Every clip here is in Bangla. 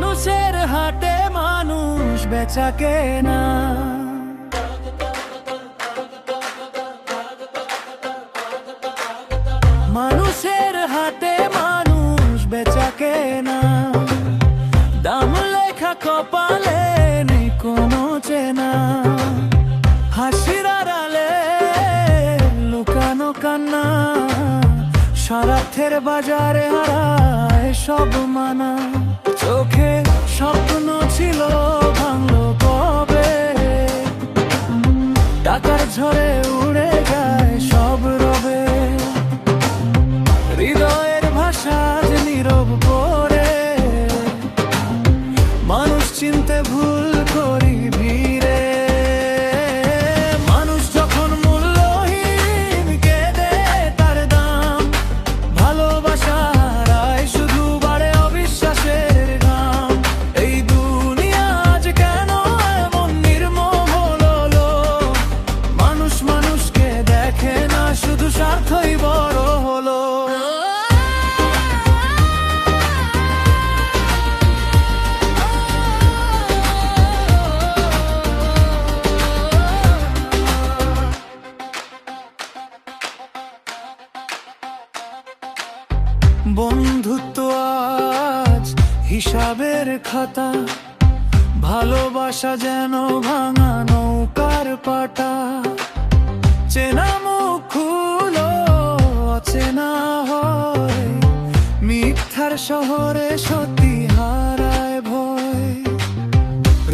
মানুষের হাটে মানুষ বেচা কেনা, মানুষের হাটে মানুষ বেচা কেনা, দাম লেখা কপালে নেই কোনো চেনা, হাসির আড়ালে লুকানো কান্না, স্বার্থের বাজারে হারায় সব মানা। চোখে স্বপ্ন ছিল ভাঙলো কবে, টাকার ঝড়ে উড়ে যায় সব রবে, হৃদয়ের ভাষা যে নীরব পড়ে, মানুষ চিনতে ভুল করি ভিড়ে। মানুষ যখন মূল্যহীন কেঁদে তার দাম, ভালোবাসা হারায় শুধু বাড়ে অবিশ্বাসের ঘাম। এই দুনিয়া আজ কেন এমন নির্মম হলো, মানুষ মানুষকে দেখে না শুধু স্বার্থই বড় হলো। বন্ধুত্ব আজ হিসাবের খাতা, ভালোবাসা যেন ভাঙা নৌকার পাটা, চেনা মুখ খুলো অচেনা হয়, মিথ্যার শহরে সত্যি হারায় ভয়,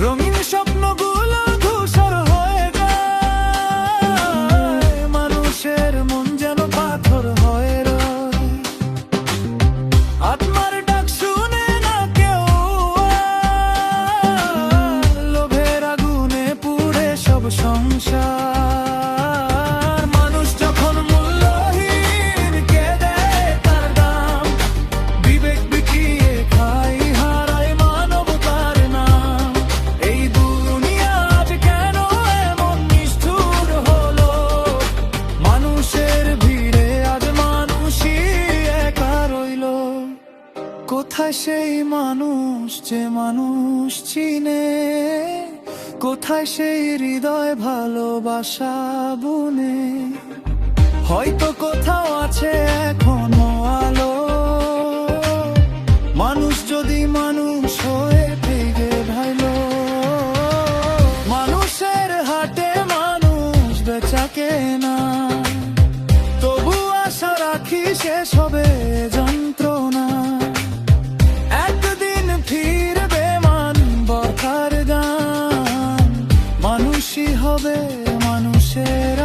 রঙিন স্বপ্নগুলো ধূসর হয়ে যায়, মানুষের মন যেন পাথর হয়ে রয়, আত্মার ডাক শুনে না কেউ, লোভের আগুনে পুড়ে সব সংসার। মানুষ যখন মূল্যহীন কেঁদে তার দাম, বিবেক বিকিয়ে খাই হারায় মানবতার নাম। এই দুনিয়া আজ কেন এমন নিষ্ঠুর হলো, মানুষের ভিড়ে আজ মানুষই একা রইল। কোথায় সেই মানুষ যে মানুষ চিনে, কোথায় সেই হৃদয় ভালোবাসা বুনে, হয়তো কোথাও আছে এখনো আলো, মানুষ যদি মানুষ হয়ে ভেগে ভাইলো। মানুষের হাটে মানুষ বেচা কেনা, তবু আশা রাখি শেষ হবে যন্ত্রণা, একদিন ফিরবে মান বর্ষার গান, মানুষই হবে মানুষের